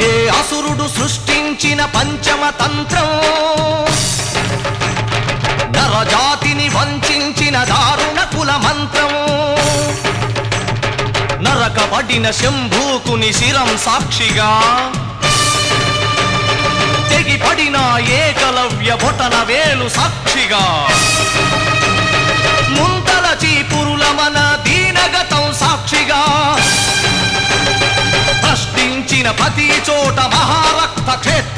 ఏ అసురుడు సృష్టించిన పంచమ తంత్రం, నరజాతిని వంచిన దారుణ కుల మంత్రం, నరకబడిన శంభూకుని శిరం సాక్షిగా, తెగిపడిన ఏకలవ్య బొటన వేలు సాక్షిగా, ముంతల చీపురుల మన దీనగతం సాక్షిగా, ప్రశ్నించిన ప్రతి చోట మహారక్త క్షేత్ర